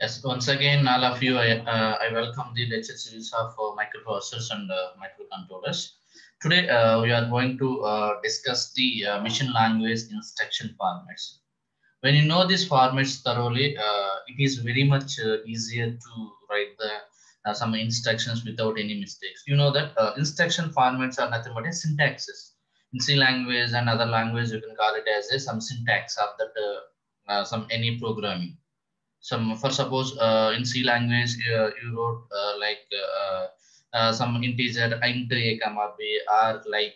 Yes, once again, all of you, I welcome the lecture series of microprocessors and microcontrollers. Today, we are going to discuss the machine language instruction formats. When you know these formats thoroughly, it is very much easier to write the some instructions without any mistakes. You know that instruction formats are nothing but a syntaxes. In C language and other language, you can call it as a some syntax of that some any programming. Some for suppose in C language you wrote some integer int a comma b or like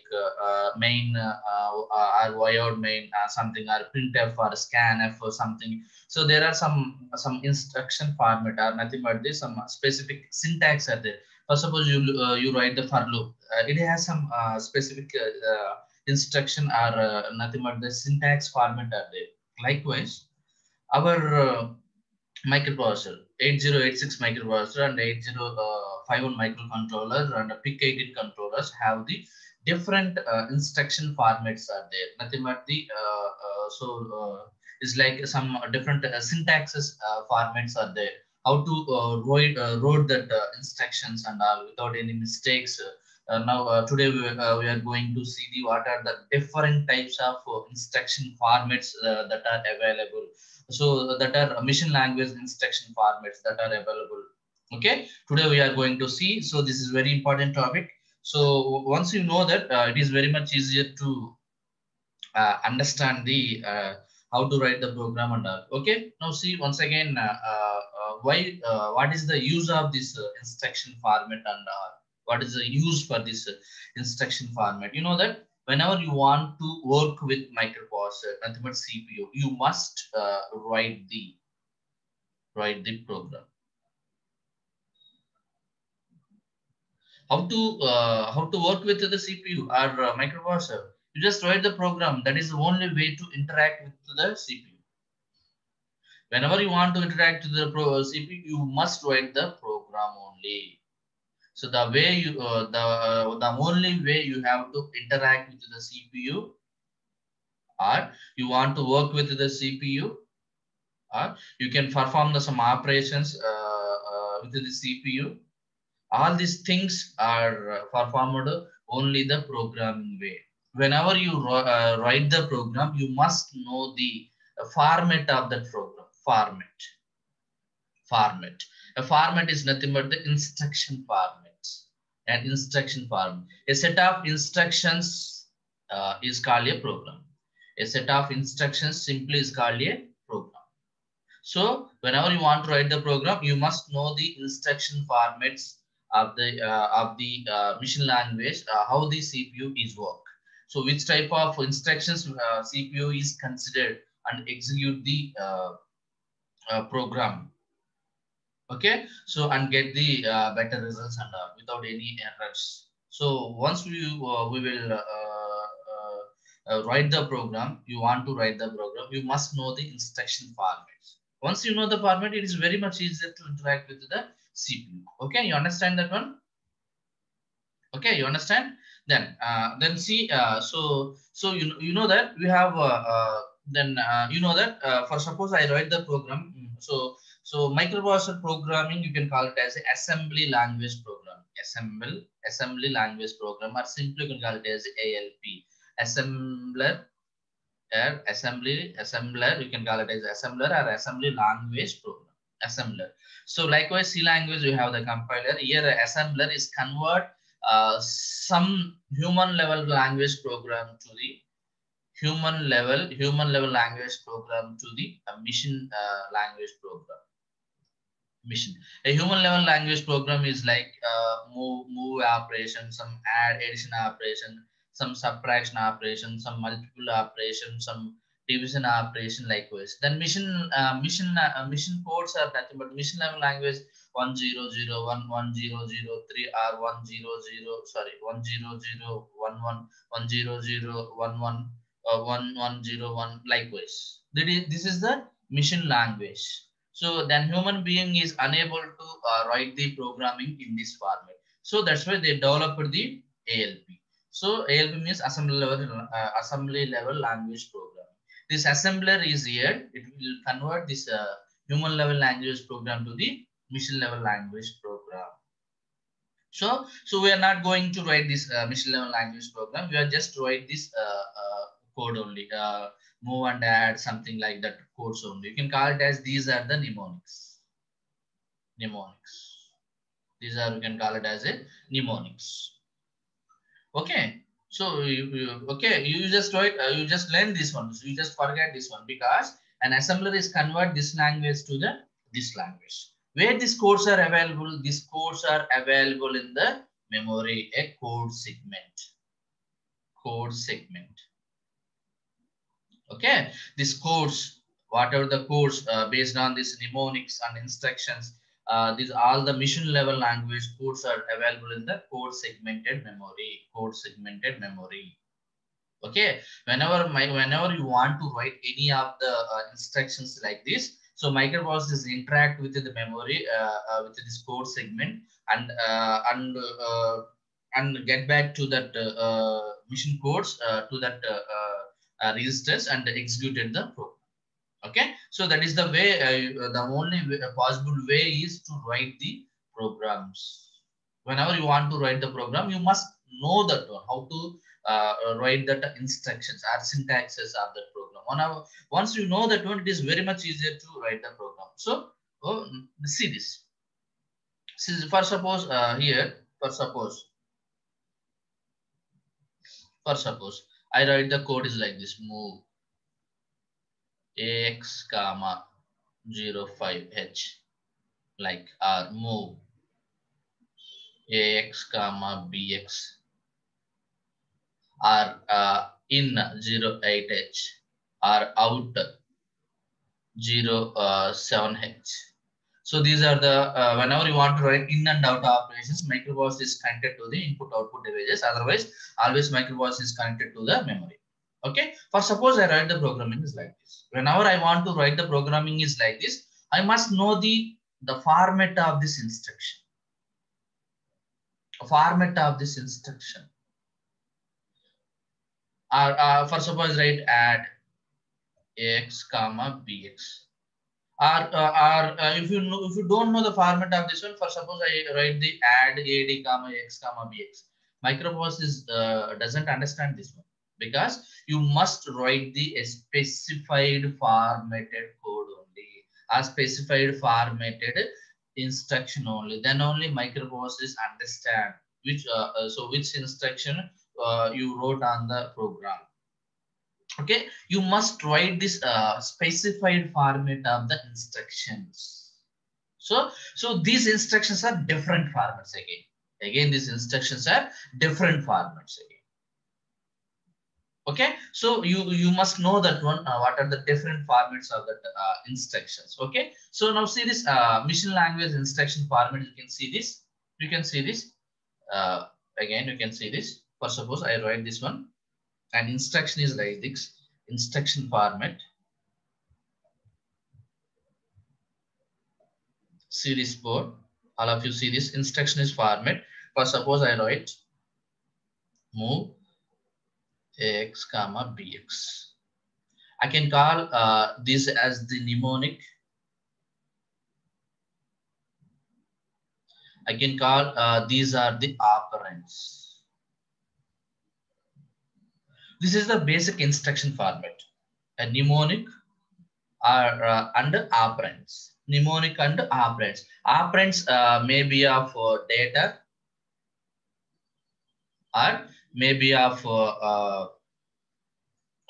main or void main something or printf or scanf or something. So there are some instruction format or nothing but this some specific syntax are there. For suppose you write the for loop, it has some specific instruction or nothing but the syntax format are there. Likewise, our microprocessor 8086 microprocessor and 8051 microcontroller and a PIC 8 controllers have the different instruction formats are there. Nothing but the is like some different syntaxes formats are there. How to write that instructions and all without any mistakes. Now today we are going to see the what are the different types of instruction formats that are available. So that are machine language instruction formats that are available. Okay, today we are going to see. So this is very important topic. So once you know that, it is very much easier to understand the how to write the program and all. Okay, now see once again why what is the use of this instruction format and what is the use for this instruction format. You know that whenever you want to work with microprocessor nothing but CPU, you must write the program. How to work with the CPU or microprocessor? You just write the program. That is the only way to interact with the CPU. Whenever you want to interact with the CPU, you must write the program only. So the way you the only way you have to interact with the CPU, or you want to work with the CPU, or you can perform some operations with the CPU. All these things are performed only the programming way. Whenever you write the program, you must know the format of that program. Format. A format is nothing but the instruction format. An instruction format. A set of instructions is called a program. A set of instructions simply is called a program. So whenever you want to write the program, you must know the instruction formats of the machine language, how the CPU is work. So which type of instructions CPU is considered and execute the program. Okay, so and get the better results and without any errors. So once we will write the program, you want to write the program, you must know the instruction formats. Once you know the format, it is very much easier to interact with the CPU. Okay, you understand that one? Okay, you understand? Then see, so you know that we have then you know that for suppose I write the program. So microprocessor programming, you can call it as a assembly language program. Assembly language program, or simply you can call it as ALP, assembler. Assembler, you can call it as assembler or assembly language program. Assembler. So likewise, C language, you have the compiler. Here, assembler is convert some human level language program to the human level language program to the machine language program. Mission. A human level language program is like move operation, some add addition operation, some subtraction operation, some multiple operation, some division operation likewise. Then mission codes are nothing but mission level language 10011 1003 or 100 sorry 10011 10011 1101 likewise. This is the mission language. So then human being is unable to write the programming in this format. So that's why they developed the ALP. So ALP means assembly level language programming. This assembler is here. It will convert this human level language program to the machine level language program. So we are not going to write this machine level language program. We are just write this code only. Move and add something like that codes only. You can call it as these are the mnemonics. Mnemonics. These are, we can call it as a mnemonics. Okay. So you just write. You just learn this one. So you just forget this one because an assembler is convert this language to the this language. Where these codes are available? These codes are available in the memory, a code segment. Code segment. Okay, these codes, whatever the codes based on these mnemonics and instructions, these all the mission level language codes are available in the code segmented memory. Code segmented memory. Okay, whenever you want to write any of the instructions like this, so microprocessors interact with the memory with this code segment and and get back to that mission codes to that registers and executed the program. Okay, so that is the way the only way, possible way is to write the programs. Whenever you want to write the program, you must know that one, how to write the instructions or syntaxes of that program. Once you know that one, it is very much easier to write the program. So see this. For suppose here, for suppose I write the code is like this: move ax comma 05h, like, or move ax comma bx, or in 08h, or out 07h. So these are the whenever you want to write in and out operations, microprocessor is connected to the input output devices. Otherwise, always microprocessor is connected to the memory. Okay. For suppose I write the programming is like this. Whenever I want to write the programming is like this, I must know the format of this instruction. Format of this instruction. Or for suppose write add ax comma bx. Or if you don't know the format of this one, for suppose I write the add ad comma x comma bx, microprocessor doesn't understand this one because you must write the specified formatted code only, a specified formatted instruction only. Then only microprocessors understand which which instruction you wrote on the program. Okay, you must write this specified format of the instructions. So these instructions are different formats again these instructions are different formats again. Okay, so you must know that one, what are the different formats of the instructions. Okay, so now see this machine language instruction format. You can see this again, you can see this. For suppose I write this one, and instruction is like this, instruction format. See this board, all of you see this instruction is format. For suppose I write move ax comma bx. I can call this as the mnemonic. I can call these are the operands. This is the basic instruction format. A mnemonic are under operands. Mnemonic and operands. Operands may be of data, or maybe of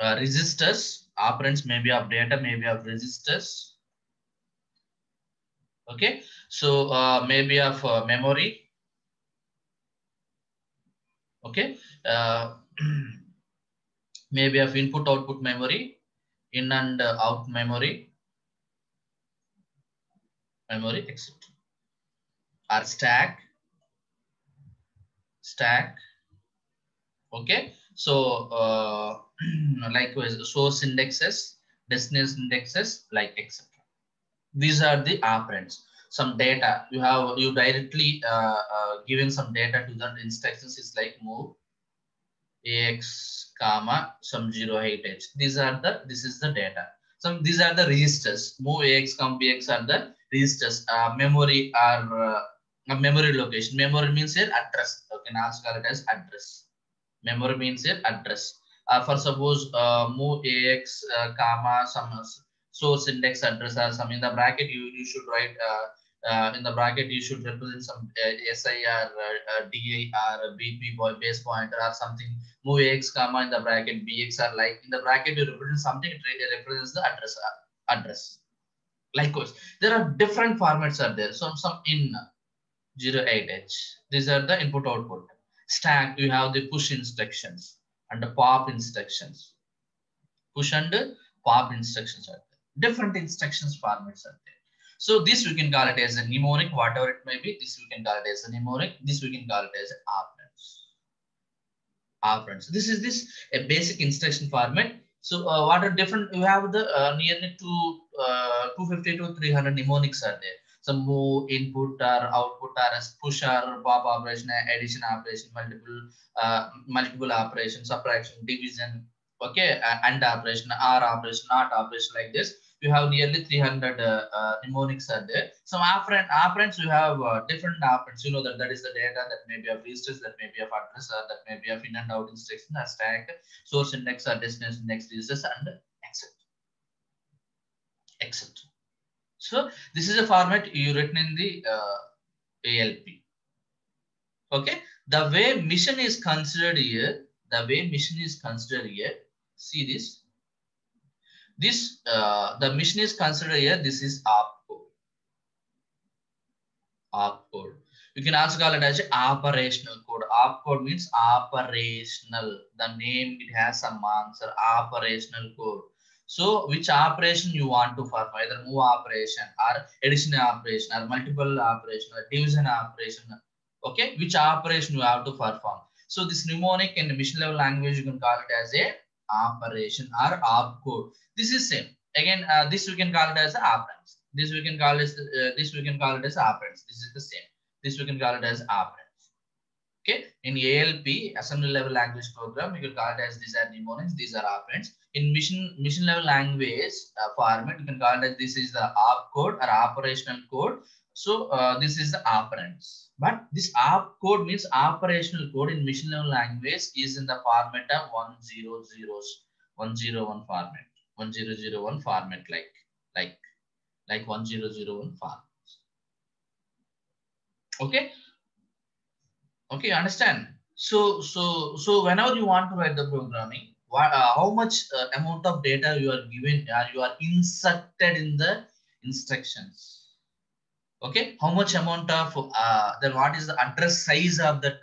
registers. Operands may be of data, maybe of registers. Okay, so maybe of memory. Okay, maybe of input output memory, in and out memory, etc. Or stack. Okay, so likewise source indexes, destination indexes, like etc. These are the operands. Some data you directly given some data to that instructions is like move ax comma some 08h. This is the data. These are the registers. Move AX, BX are the registers. Memory or memory location. Memory means here address. Okay, now call it as address. Memory means here address. For suppose move AX, comma, some source index address or some in the bracket, you should write in the bracket you should represent some SI or DI or BP base pointer or something. Move AX, comma, in the bracket BX or like in the bracket you represent something, it represents the address. Likewise, there are different formats are there. So some in 08H. These are the input output. Stack, you have the push instructions and the pop instructions. Push and pop instructions are there. Different instructions formats are there. So this we can call it as a mnemonic, whatever it may be. This we can call it as a mnemonic. This we can call it as operands. This is a basic instruction format. So what are different? You have the nearly 250 to 300 mnemonics are there. Some move, input or output or push or pop operation, addition operation, multiple operation, subtraction, division, okay, and operation, or operation, not operation, like this. You have nearly 300 mnemonics are there. Some operands you have different operands. You know that is the data that may be of registers, that may be of address, or that may be of in and out instruction, or stack, source index, or destination index registers, and except. So this is a format you written in the ALP. Okay, the way mission is considered here, see this. The mission is considered here. This is opcode. You can also call it as operational code. Opcode means operational. The name, it has some answer. Operational code. So which operation you want to perform, either move operation or addition operation or multiple operation or division operation. Okay, which operation you have to perform. So this mnemonic in the mission level language, you can call it as a operation or opcode. This is same. Again, this we can call it as operands. This we can call it as operands. This is the same. This we can call it as operands. Okay, in ALP, assembly level language program, you can call it as these are mnemonics, these are operands. In mission level language format, you can call it as this is the opcode or operational code. So this is the operands. But this opcode means operational code in mission level language is in the format of 101 format. 1001 format, like 1001 format. Okay, understand. So whenever you want to write the programming, how much amount of data you are given, you are inserted in the instructions. Okay, how much amount of then what is the address size of that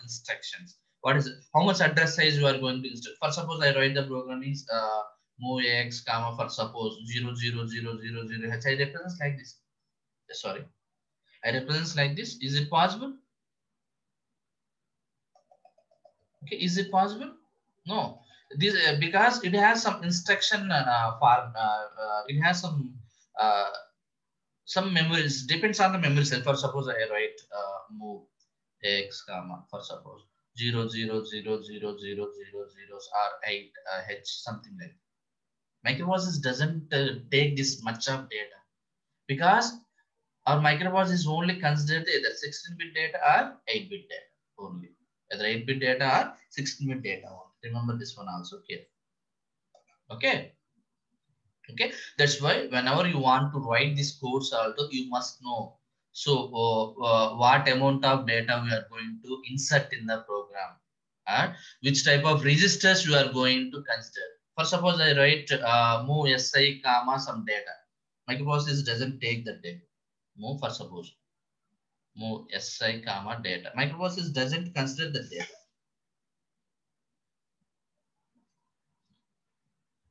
instructions? What is it? How much address size you are going to instruct? For suppose I write the program is move x, comma, for suppose 00000 h. I represents like this. Sorry, I represents like this. Is it possible? Okay, is it possible? No. This because it has some instruction it has some memories, depends on the memory cell. For suppose I write move x, comma, for suppose 0000000 or 8 h, something like that. Microprocessor doesn't take this much of data because our microprocessor is only considered either 16-bit data or 8-bit data only. Either 8-bit data or 16-bit data only. Remember this one also here. Okay. Okay, that's why whenever you want to write this codes also, you must know. So what amount of data we are going to insert in the program, and which type of registers you are going to consider. For suppose I write move si, comma, some data. Microprocessor doesn't take that data. Move, for suppose move si, comma, data. Microprocessor doesn't consider the data.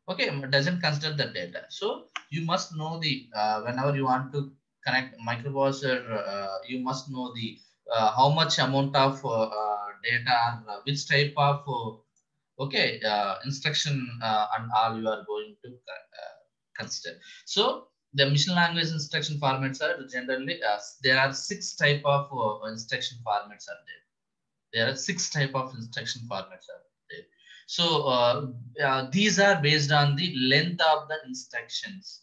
Okay, doesn't consider the data. So you must know the whenever you want to connect microprocessor, you must know the how much amount of data, which type of instruction and all you are going to consider. So the mission language instruction formats are generally there are 6 type of instruction formats are there. There are 6 type of instruction formats are there. So these are based on the length of the instructions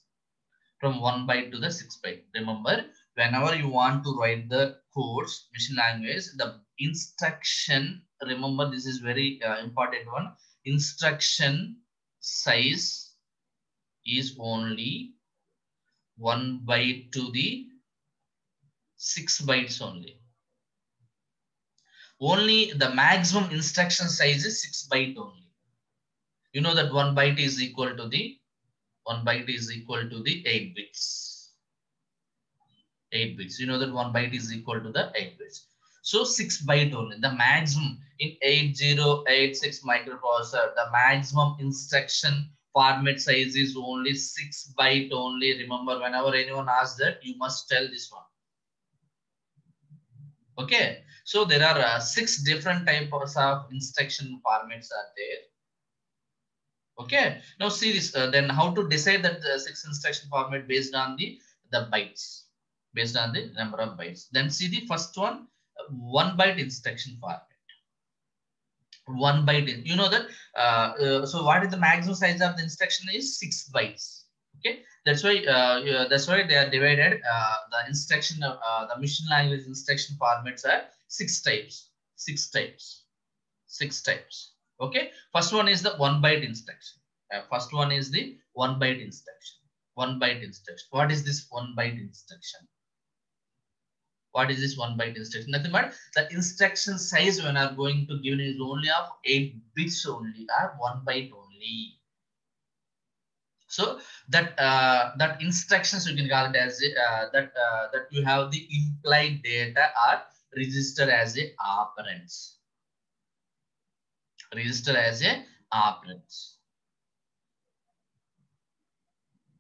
from 1 byte to the 6 byte. Remember, whenever you want to write the codes, machine language, the instruction, remember this is very important one, instruction size is only 1 byte to the 6 bytes only. Only the maximum instruction size is 6 byte only. You know that 1 byte is equal to the 1 byte is equal to the 8 bits. 8 bits. You know that 1 byte is equal to the 8 bits. So 6 byte only. The maximum in 8086 microprocessor, the maximum instruction format size is only 6 byte only. Remember, whenever anyone asks that, you must tell this one. Okay. So there are 6 different types of instruction formats are there. Okay. Now see this. Then how to decide that the 6 instruction format based on the bytes, based on the number of bytes. Then see the first one, 1 byte instruction format. 1 byte. You know that. So what is the maximum size of the instruction is 6 bytes. Okay. That's why they are divided. The instruction, the machine language instruction formats are 6 types. 6 types. 6 types. Okay. First one is the 1 byte instruction. First one is the 1 byte instruction. 1 byte instruction. What is this 1 byte instruction? What is this 1 byte instruction? Nothing but the instruction size when are going to give is only of 8 bits only, or 1 byte only. So that instructions you can call it as that you have the implied data are registered as a operands. Register as a operands.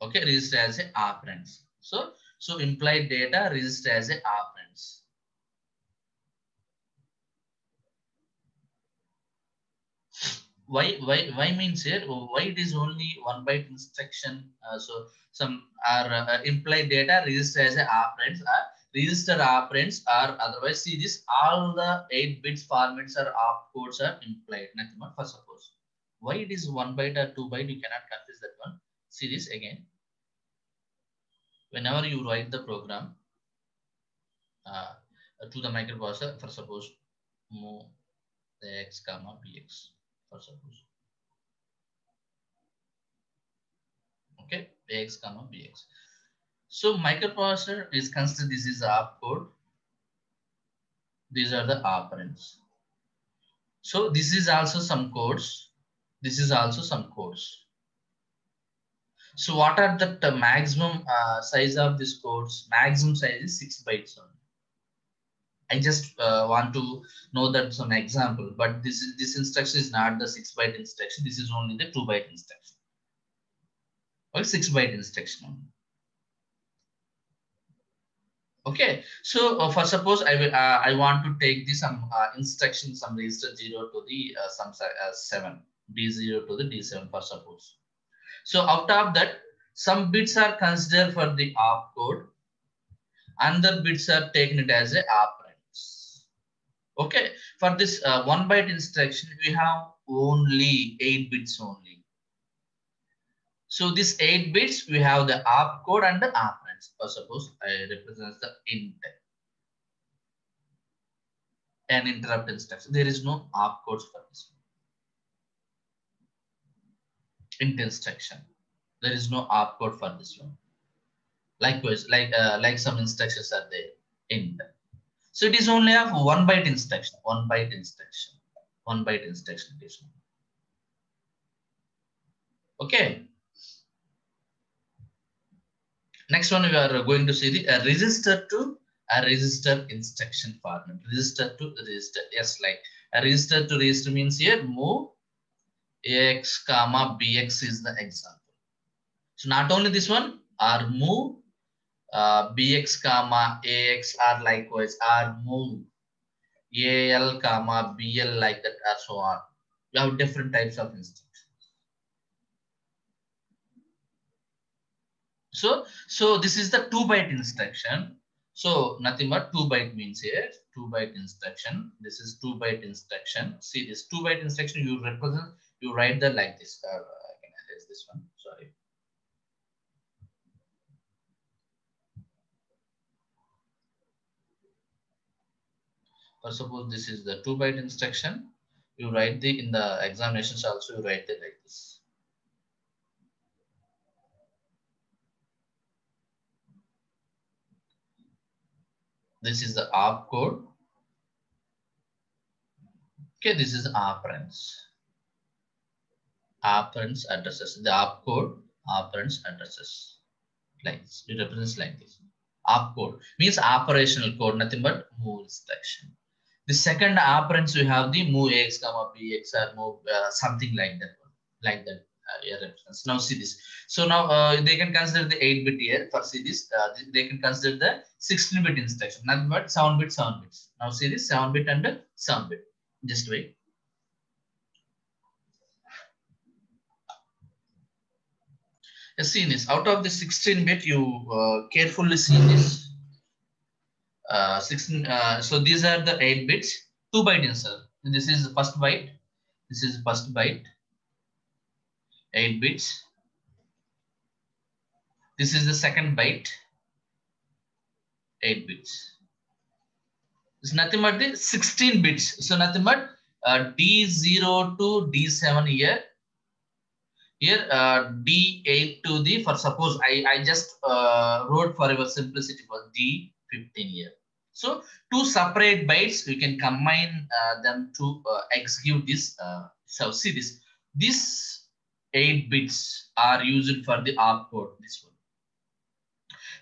Okay, register as a operands. So implied data register as a operands. Why means here why it is only 1 byte instruction? So some are implied data register as a operands, register operands, or otherwise see this all the 8 bits formats or opcodes are implied. Nothing but, for suppose why it is 1 byte or 2 byte, you cannot confuse that one. See this again. Whenever you write the program to the microprocessor, for suppose move the x comma bx, for suppose. Okay, ax comma bx. So microprocessor is considered this is the opcode. These are the operands. So this is also some codes. This is also some codes. So what are the maximum size of this codes? Maximum size is 6 bytes only. I just want to know that some example, but this instruction is not the 6 byte instruction. This is only the 2 byte instruction. Or 6 byte instruction only. Okay, so for suppose I want to take this some instruction, some register 0 to the some 7, D0 to the D7, for suppose. So out of that, some bits are considered for the opcode, other bits are taken it as a operands. Okay, for this 1 byte instruction we have only 8 bits only. So this 8 bits we have the opcode and the operands. For suppose I represent the int, an interrupt instruction. There is no opcodes for this int instruction. There is no opcode for this one. Likewise, like some instructions are there int. So it is only of 1 byte instruction. 1 byte instruction. 1 byte instruction it is. Okay. Next one, we are going to see the register to a register instruction format. Register to register. Yes, like a register to register means here move ax comma bx is the example. So not only this one, or move bx comma ax, or likewise, or move al comma bl, like that, or so on. You have different types of instructions. So this is the 2 byte instruction. So nothing but 2 byte means here 2 byte instruction. This is 2 byte instruction. See this 2 byte instruction, you represent You write that like this. I can erase this one. Sorry. For suppose this is the 2-byte instruction. You write the in the examinations also you write it like this. This is the opcode. Okay, this is operands. Operands addresses. The opcode operands addresses. Like this. It represents like this. Opcode means operational code, nothing but move instruction. The second operands we have the move AX, BX or move something like that one, like that. Reference. Now see this. So now they can consider the 8-bit here. For see this, they can consider the 16-bit instruction, nothing but 7-bit, 7 bits. Now see this 7-bit and 7-bit. Just wait. See this. Out of the 16-bit, you carefully see this. 16. So these are the 8 bits. 2-byte insert. This is the first byte. This is first byte. 8 bits. This is the second byte. 8 bits. It's nothing but the 16 bits. So nothing but D0 to D7 here. Here D8 to the, for suppose I just wrote for your simplicity for D15 here. So 2 separate bytes, you can combine them to execute this. So see this. These 8 bits are used for the opcode. This one.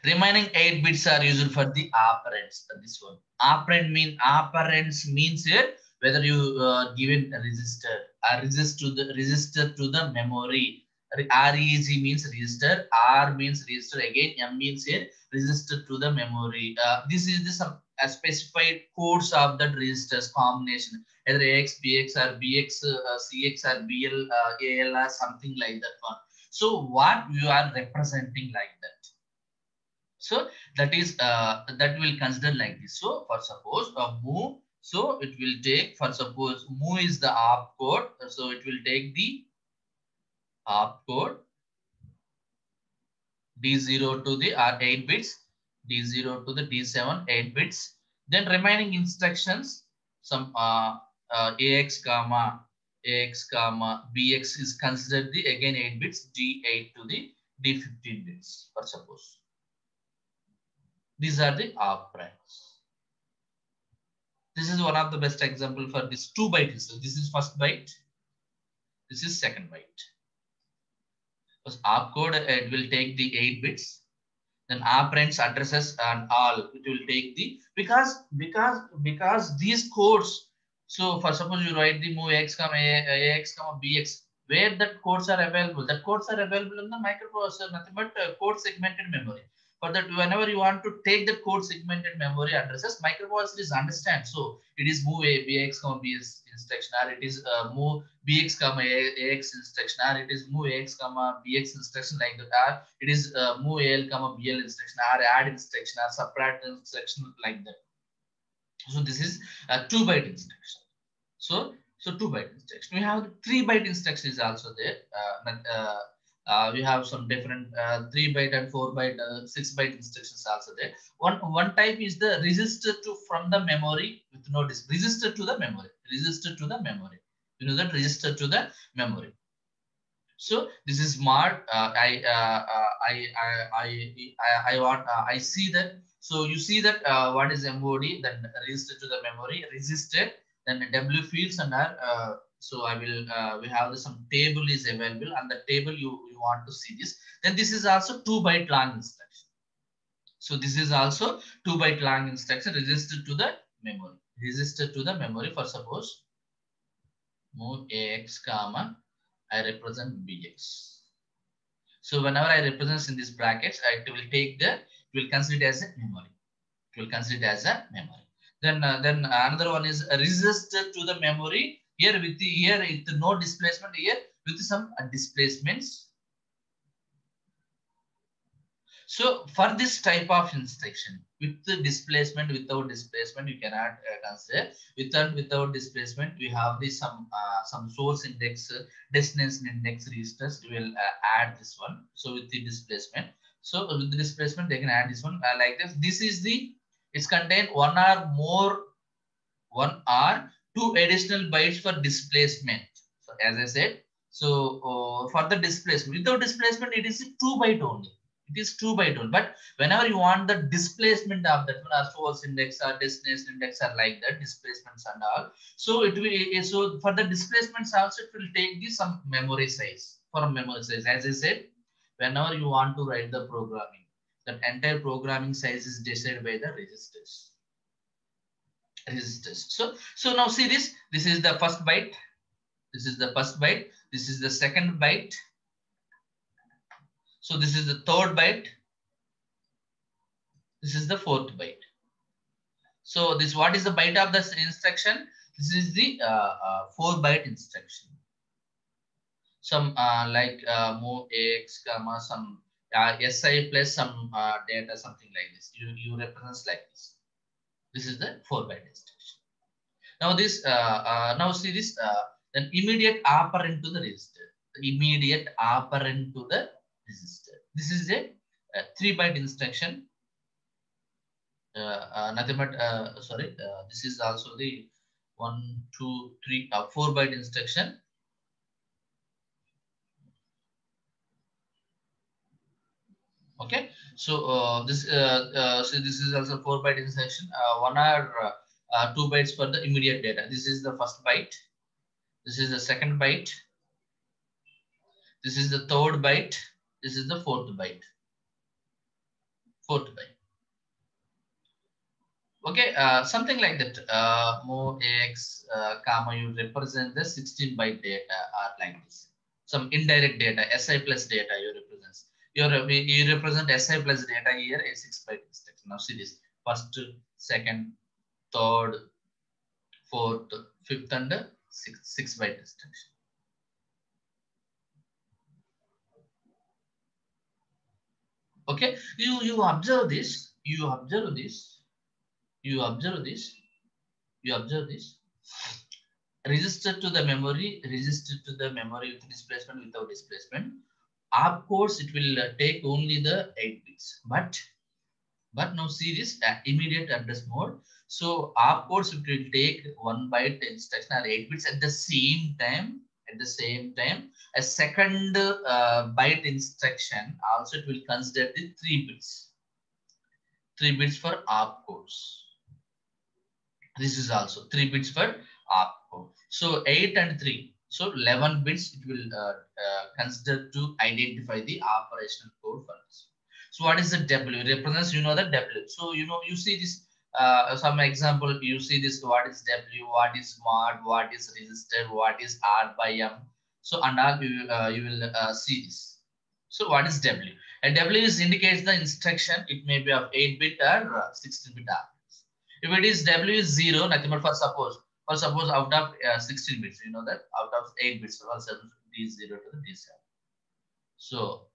Remaining 8 bits are used for the operands. This one. Operands means here whether you given a register, register to the memory. REG means register, R means register again, M means here register to the memory. This is the some specified codes of that registers combination, either AX, BX or BX, CX or BL, AL or something like that one. So what you are representing like that. So that is that will consider like this. So for suppose move, so it will take, for suppose move is the opcode, so it will take the opcode D0 to the 8 bits, D0 to the D7 8 bits. Then remaining instructions, some AX comma BX is considered the again 8 bits, D8 to the D15 bits, for suppose. These are the operands. This is one of the best example for this 2-byte instruction. This is first byte. This is second byte. Because opcode it will take the 8 bits. Then operands, addresses and all it will take the, because these codes. So for suppose you write the move AX, AX, BX, where that codes are available. That codes are available in the microprocessor, nothing but code segmented memory. For that, whenever you want to take the code segmented memory addresses, microprocessor is understand. So it is move BX, BS instruction, or it is move BX, AX instruction, or it is move AX, BX instruction like that, or it is move AL, BL instruction, or add instruction, or subtract instruction like that. So this is a 2-byte instruction. So 2-byte instruction. We have 3-byte instruction is also there. We have some different 3-byte and 4-byte, 6-byte instructions also there. One type is the register to from the memory with no disk. Register to the memory. Register to the memory. You know that register to the memory. So this is smart. I see that. So you see that what is MOD? Then register to the memory. Register. Then W fields and R. So I will we have some table is available, and the table you want to see this. Then this is also 2-byte long instruction. So this is also 2-byte long instruction. Register to the memory. Register to the memory. For suppose move AX comma I represent BX. So whenever I represent in these brackets, it will take the, it will consider it as a memory. It will consider it as a memory. Then another one is register to the memory. Here with the with no displacement, here with some displacements. So for this type of instruction, with the displacement, without displacement, you cannot consider. Without displacement, we have this some source index, destination index registers. We will add this one. So with the displacement, so with the displacement, they can add this one like this. This is the, it's contain one or two additional bytes for displacement. So as I said, so for the displacement, without displacement, it is 2 byte only. It is 2 byte only. But whenever you want the displacement of that one, or source index or destination index are like that, displacements and all. So it will, so for the displacements also, it will take the some memory size, for memory size. As I said, whenever you want to write the programming, that entire programming size is decided by the registers. So now see this. This is the first byte. This is the first byte. This is the second byte. So this is the third byte. This is the fourth byte. So this, what is the byte of this instruction? This is the 4-byte instruction. Some like move x, comma, some si plus some data, something like this. You represent like this. This is the 4-byte instruction. Now this, now see this, then immediate operand to the register. The immediate operand to the register. This is a 3-byte instruction. Nothing but, sorry, this is also the 1, 2, 3, 4-byte instruction. Okay, so this is also 4-byte instruction. 1 or 2 bytes for the immediate data. This is the first byte. This is the second byte. This is the third byte. This is the fourth byte. Fourth byte. Okay, something like that. Move x, comma, you represent the 16-byte data or like this. Some indirect data, si plus data you represent. You represent si plus data here, a 6-byte instruction. Now see this: first, second, third, fourth, fifth, and sixth byte instruction. Okay, you observe this. You observe this. You observe this. You observe this. Register to the memory. Register to the memory with displacement, without displacement. Of course, it will take only the 8 bits. But now see this immediate address mode. So of course, it will take 1-byte instruction or 8 bits at the same time. At the same time, a second byte instruction also it will consider the 3 bits. 3 bits for opcodes. This is also 3 bits for opcode. So 8 and 3. So 11 bits it will consider to identify the operational code for this. So what is the W? Represents, you know, the W. So you know, you see this some example, you see this, what is W, what is mod, what is register, what is R by M. So and all you will see this. So what is W? And W is indicates the instruction. It may be of 8-bit or 16-bit operations. If it is W is 0, nothing but for suppose out of 16 bits, you know that out of 8 bits, for suppose D0 to the D7. So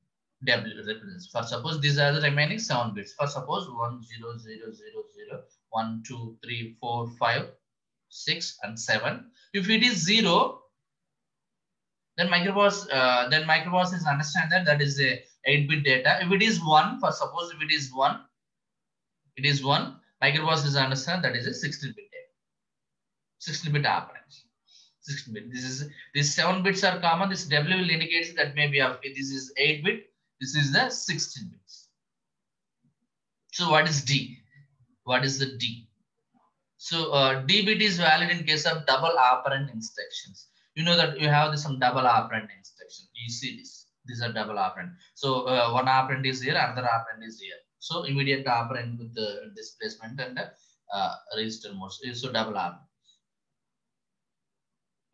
W represents, for suppose these are the remaining 7 bits. For suppose 1 0 0 0 0 1 2 3 4 5 6 and 7. If it is 0, then microprocessor is understand that that is a 8-bit data. If it is 1, for suppose if it is 1, microprocessor is understand that is a 16-bit data. 16-bit operands. 16-bit. These 7 bits are common. This W will indicate that maybe this is 8-bit. This is the 16 bits. So what is D? What is the D? So D bit is valid in case of double operand instructions. You know that you have some double operand instruction. You see this. These are double operand. So one operand is here, another operand is here. So immediate operand with the displacement and register mode. So double operand.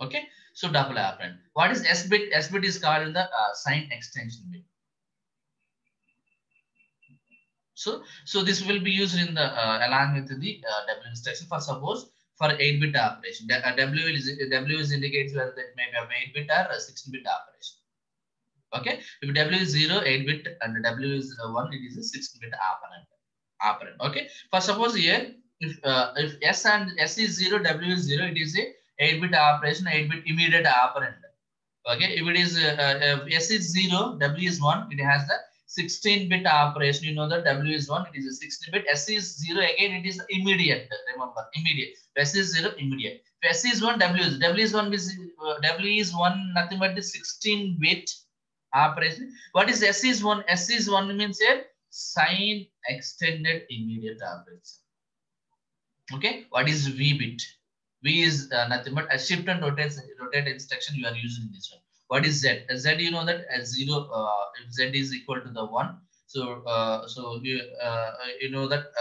Okay. So double operand. What is S bit? S bit is called the sign extension bit. So this will be used in the along with the W instruction. For suppose for 8-bit operation, W is indicates whether that may be of 8-bit or 16-bit operation. Okay, if W is 0, 8-bit, and W is 1, it is a 16-bit operand. Okay, for suppose here, if S is 0, W is 0, it is a 8-bit operation, 8-bit immediate operand. Okay, if it is if S is 0, W is 1, it has the 16-bit operation. You know that W is 1, it is a 16-bit. S is 0, again it is immediate. Remember, immediate. S is 0, immediate. If S is 1, W is 1 is W is 1, nothing but the 16-bit operation. What is S is 1? S is 1 means a sign extended immediate operation. Okay, what is V bit? V is nothing but a shift and rotate instruction you are using this one. What is Z? Z, you know that as 0, if Z is equal to the 1. So, you know that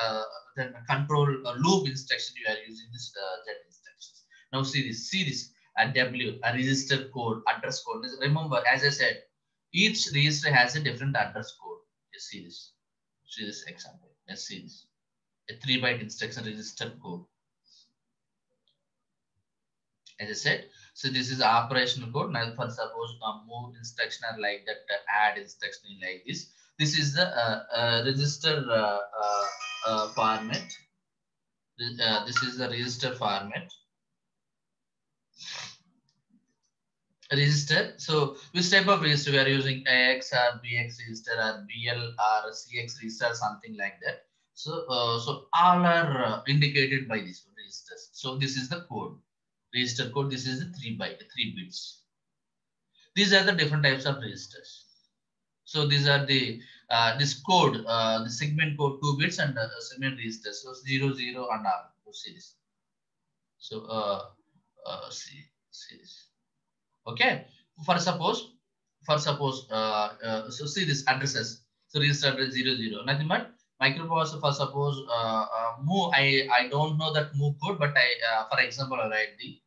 then control loop instruction you are using this Z instructions. Now see this a W, a register code, address code. Remember, as I said, each register has a different address code. You see this example. Let's see this. A 3-byte instruction register code. As I said, so this is operational code. Now, for suppose move instruction are like that, add instruction is like this. This is the register format. This is the register format. Register. So which type of register we are using? AX or BX register or BL or CX register, something like that. So so all are indicated by these registers. So this is the code, register code. This is the 3 bits. These are the different types of registers. So these are the this code, the segment code 2 bits and segment registers. So 0, 0 and all. So see this. So see this. Okay, for suppose so see this addresses. So register address 0, 0, nothing but microprocessor. For suppose move, I don't know that move code, but I for example I write the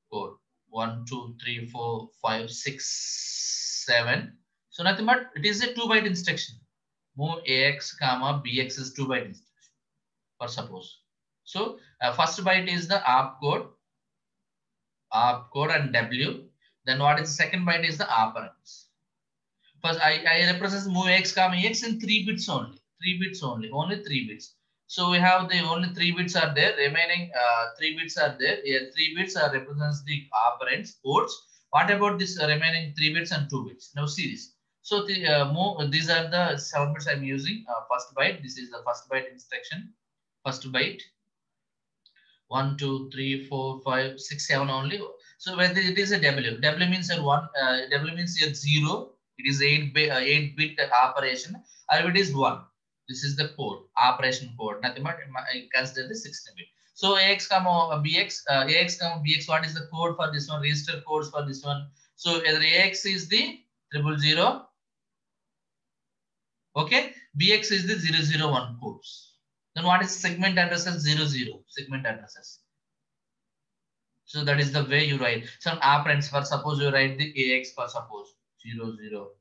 code 1 2 3 4 5 6 7. So nothing but it is a 2-byte instruction. Move AX comma BX is 2-byte instruction, for suppose. So first byte is the opcode and W. Then what is the second byte is the operands. First, I represent move X comma X in 3 bits only. 3 bits only 3 bits. So we have the only 3 bits are there. Remaining 3 bits are there. Here 3 bits are represents the operands codes. What about this remaining 3 bits and 2 bits? Now see this. So the these are the 7 bits I'm using. First byte. This is the first byte instruction. First byte. 1 2 3 4 5 6 7 only. So whether it is a W means a 1, W means a 0, it is 8-bit operation, or if it is 1, this is the code, operation code, nothing but I consider the 16-bit. So AX comma BX, AX comma BX, what is the code for this one, register codes for this one? So either AX is the 000, okay, BX is the 001 codes. Then what is segment addresses? 00 segment addresses. So that is the way you write. Some operands, for suppose you write the AX for suppose 0 0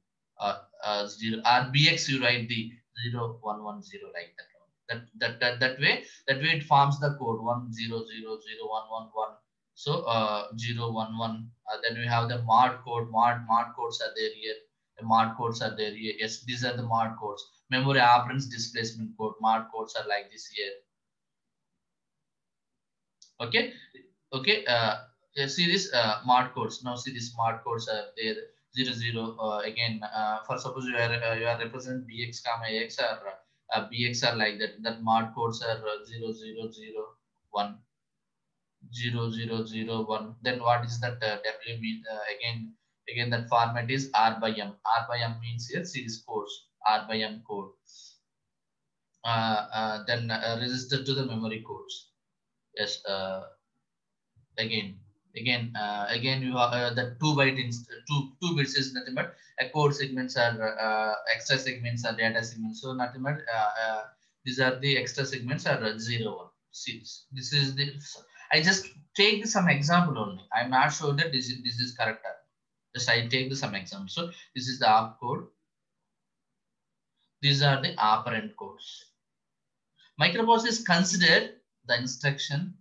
0, or BX you write the 0 1 1 0 like that. That way it forms the code 1 0 0 0 1 1 1. So 0 1 1. Then we have the mod code. Mod codes are there here. The mod codes are there here. Yes, these are the mod codes. Memory operands displacement code. Mod codes are like this here. Okay. Okay, see this mod codes. Now see this mod codes are there 00. Again, for suppose you are represent BX comma AX or BX are like that. That mod codes are 0 0 0 1 0 0 0 1. Then what is that W mean? Again that format is R by M. R by M means here see this codes R by M code. Then register to the memory codes. Yes. Again you have the 2-byte two bits is nothing but a code segments are extra segments are data segments. So nothing but these are the extra segments are 0 1. See this is the, I just take some example only. I'm not sure that this is correct. Just I take some example. So this is the opcode. These are the operand codes. Microprocessor is considered the instruction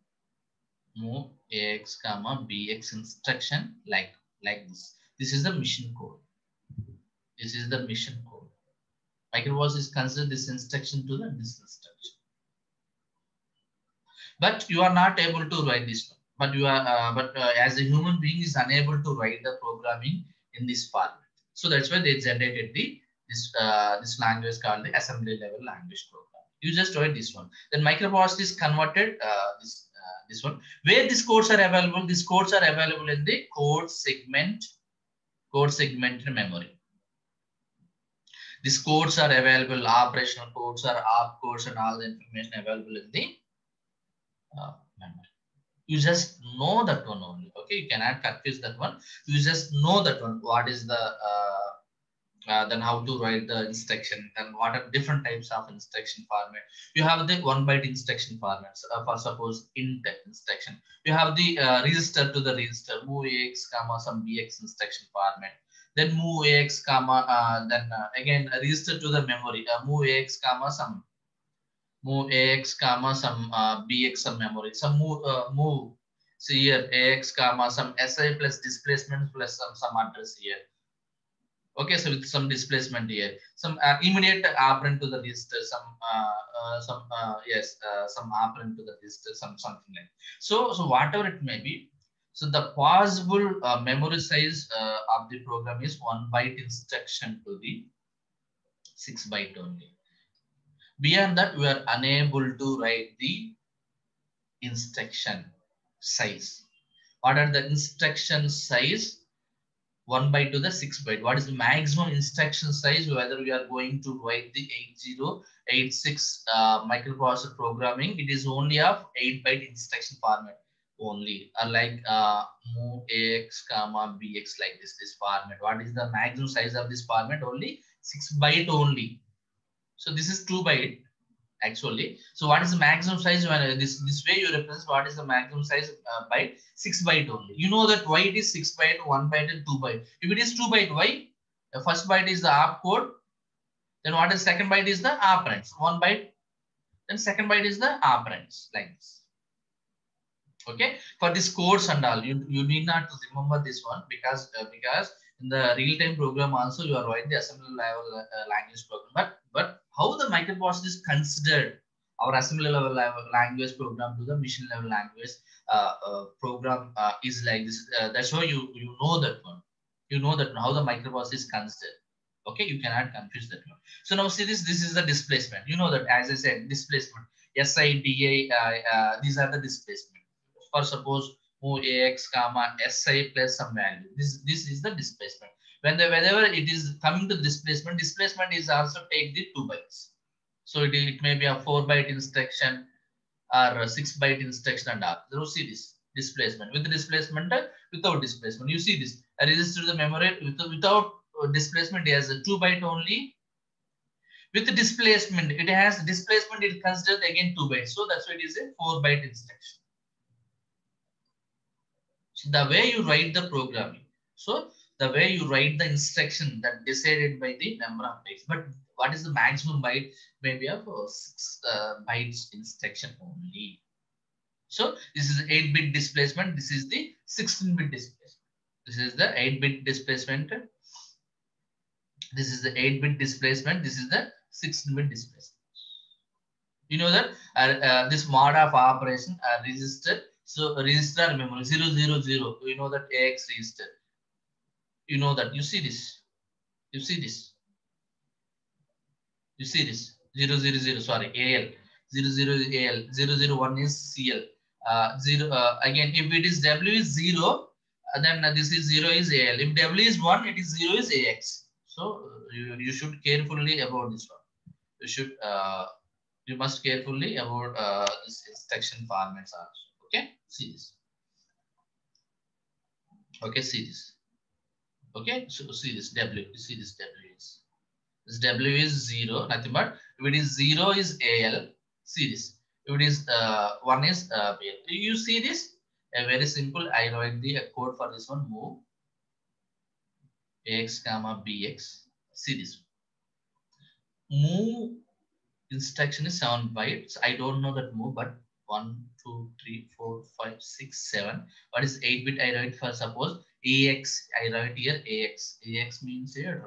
move AX comma BX instruction like this. This is the machine code. This is the mission code. Microprocessor is considered this instruction to this instruction. But you are not able to write this one. But you are, as a human being is unable to write the programming in this format. So that's why they generated this language called the assembly level language program. You just write this one. Then microprocessor is converted this one. Where these codes are available? These codes are available in the code segment memory. These codes are available, operational codes or op codes and all the information available in the memory. You just know that one only. Okay, you cannot confuse that one. You just know that one. What is the then how to write the instruction and what are different types of instruction format. You have the 1 byte instruction formats for suppose int instruction. You have the register to the register, move AX comma some BX instruction format. Then move AX comma again register to the memory, move AX comma some BX some memory. Some move. See here AX comma some SI plus displacement plus some address here. Okay, so with some displacement here, some immediate operand to the register, some operand to the register, something like. So whatever it may be. So the possible memory size of the program is 1 byte instruction to the 6 byte only. Beyond that, we are unable to write the instruction size. What are the instruction size? 1 byte to the 6 byte. What is the maximum instruction size? Whether we are going to write the 8086 microprocessor programming, it is only of 8 byte instruction format only. Like move AX comma BX like this format. What is the maximum size of this format? Only 6 byte only. So this is 2 byte actually. So what is the maximum size? When this way you represent what is the maximum size byte? 6 byte only. You know that why it is 6 byte, 1 byte and 2 byte. If it is 2 byte, why? The first byte is the opcode. Then what is second byte is the operands. 1 byte. Then second byte is the operands like this. Okay. For this codes and all, you need not to remember this one because in the real-time program also you are writing the assembly level language program. But how the microprocessor is considered our assembly level language program to the machine level language program is like this. That's why you know that one. You know that how the microprocessor is considered. Okay, you cannot confuse that one. So now see this. This is the displacement. You know that as I said, displacement. SI, DA. These are the displacement. For suppose move AX comma SI plus some value. This is the displacement. Whenever it is coming to displacement is also take the 2 bytes. So it may be a 4 byte instruction or a 6 byte instruction and all. So see this displacement with displacement, without displacement. You see this a register to the memory without displacement it has a 2 byte only. With the displacement, it has displacement. It considered again 2 bytes. So that's why it is a 4 byte instruction. So the way you write the programming. So the way you write the instruction that decided by the number of bytes. But what is the maximum byte? Maybe of 6 bytes instruction only. So this is 8-bit displacement. This is the 16-bit displacement. This is the 8-bit displacement. This is the 8-bit displacement. This is the 16-bit displacement. You know that this mode of operation register. So register memory 000. You know that AX register. You know that. You see this. You see this. You see this. 000. Sorry, AL. 00 is AL. 001 is CL. Again, if it is W is 0, then this is 0 is AL. If W is 1, it is 0 is AX. So you should carefully about this one. You should you must carefully about this instruction formats also. Okay, see this. Okay, see this. Okay, so see this W. You see this W is. This W is 0, nothing but if it is 0 is AL. See this. If it is 1 is BL. You see this? Very simple. I write the code for this one. Move AX comma BX. See this. Move instruction is 7 bytes. I don't know that move, but 1, 2, 3, 4, 5, 6, 7. What is 8-bit? I write for suppose AX. I write here AX. AX means here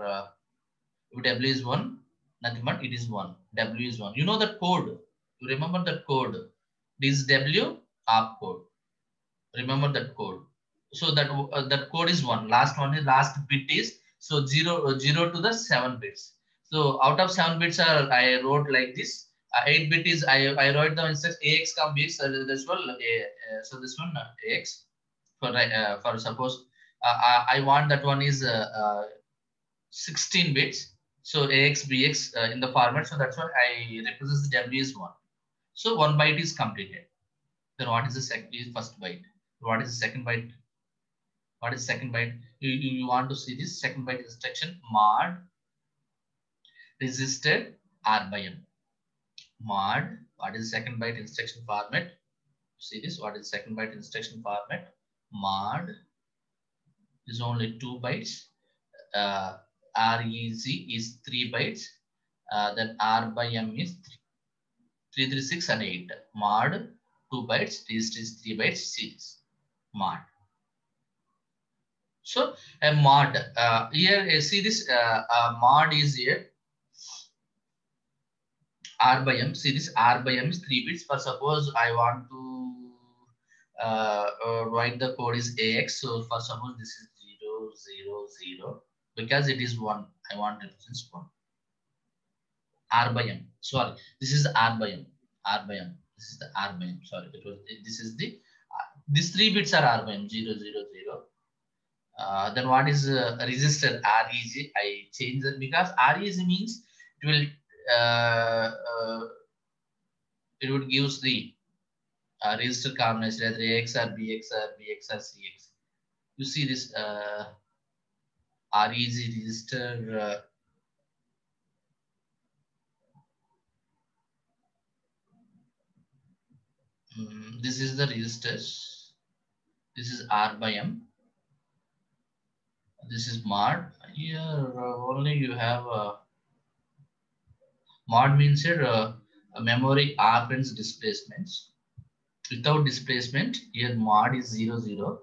If W is 1, nothing but it is 1. W is 1. You know that code. You remember that code. This W op code. Remember that code. So that code is 1. Last bit is so 0 to the 7 bits. So out of 7 bits I wrote like this. 8 bit is I wrote the instruction AX come BX. This one so this one AX for suppose I want that one is 16 bits. So AX BX in the format. So that's what I represent the W is 1. So 1 byte is completed. Then what is the first byte? What is the second byte? What is second byte? You want to see this second byte instruction mod resisted R by M. Mod, what is second byte instruction format? See this, what is second byte instruction format? Mod is only 2 bytes. REZ is 3 bytes. Then R by M is 3, 3, 6 and 8. Mod 2 bytes, this is 3 bytes, series. Mod. So a mod here see this mod is here R by M. See this R by M is 3 bits. For suppose I want to write the code is AX. So for suppose this is 0, 0, 0 because it is 1. I want to represent 1. R by M. Sorry, this is R by M. R by M. This is the R by M. Sorry, this is the these 3 bits are R by M 0, 0, 0. Then what is resistor REG? I change it because REG means it will it would gives the resistor combination either AX or BX or BX or CX. You see this REG resistor. This is the resistors. This is R by M. This is mod. Here only you have mod means here memory operands displacements. Without displacement, here mod is 0, 0,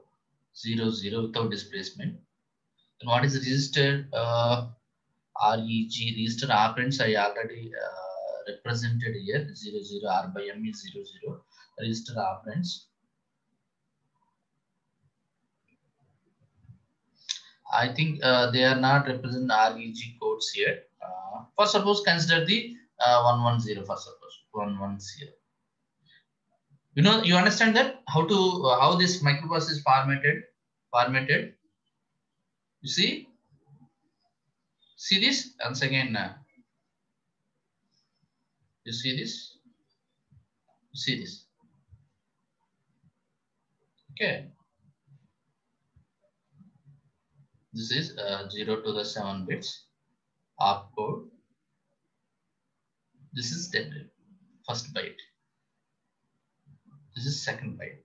0, 0 without displacement. And what is resistor? REG resistor operands I already represented here 0, 0 R by M is 0, 0 resistor operands. I think they are not represent REG codes here. For suppose consider the 110 for suppose 110. You understand that how this microbus is formatted. You see this once again. You see this. You see this. Okay. This is 0 to the 7 bits opcode. This is W, first byte. This is second byte.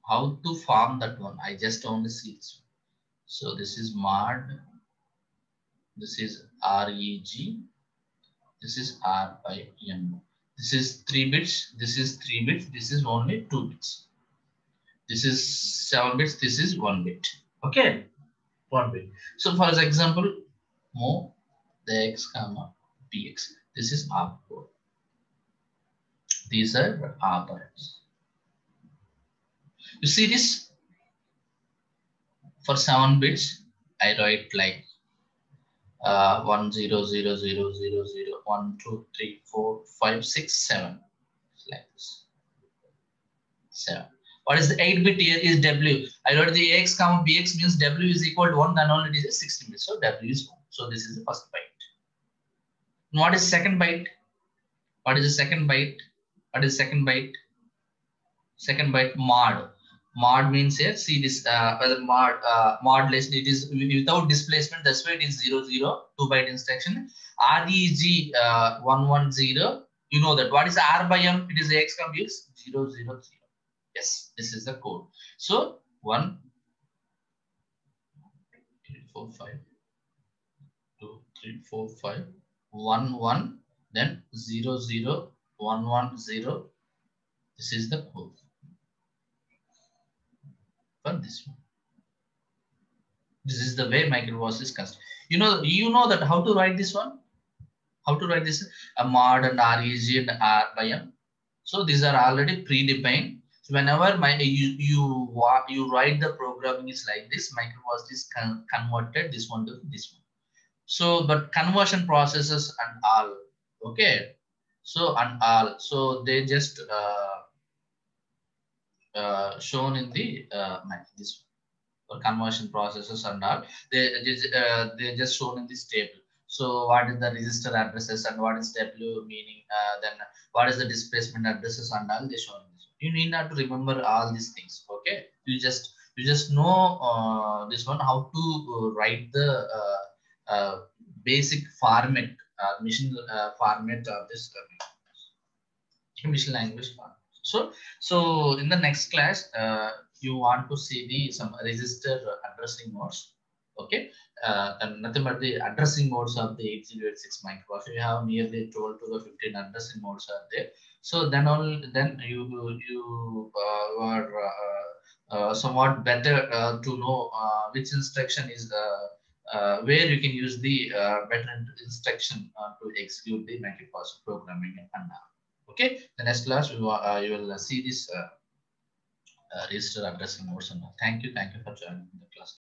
How to form that one? I just only see this one. So this is mod. This is REG. This is R by M. This is 3 bits. This is 3 bits. This is only 2 bits. This is 7 bits. This is 1 bit. Okay. 1 bit. So for example, move the X comma BX. This is opcode. These are operands. You see this? For 7 bits, I write like 1 0 0 0 0 0 1 2 3 4 5 6 7 like this. 7. What is the 8-bit here is W. I wrote the AX comma BX means W is equal to 1, then only it is 16 bits. So W is 1. So this is the first byte. And what is second byte? What is the second byte? What is second byte? Second byte mod. Mod means here, see this modulation, it is without displacement, that's why it is 0, 0, 2 byte instruction. REG 110, you know that. What is R by M? It is AX comma BX 0, 0, 0. Yes, this is the code. So 1, 3, 4, 5, 2, 3, 4, 5, 1, 1, then 0, 0, 1, 1, 0. This is the code for this one. This is the way microprocessor is constructed. You know that how to write this one? How to write this? A mod and REG and R by M. So these are already predefined. So whenever you write the programming is like this, microprocessor is converted this one to this one. So, but conversion processes and all, okay. So and all, so they just shown in the this or conversion processes and all. They just shown in this table. So what is the register addresses and what is W meaning? Then what is the displacement addresses and all they shown in this. You need not to remember all these things. Okay, you just know this one how to write the basic format, machine format of this machine language format. So in the next class, you want to see the some register addressing modes. Okay, and nothing but the addressing modes of the 8086 microprocessor. You have nearly 12 to the 15 addressing modes are there. So then are somewhat better to know which instruction is where you can use the better instruction to execute the microprocessor programming and okay. The next class you will see this register addressing modes and all. Thank you for joining the class.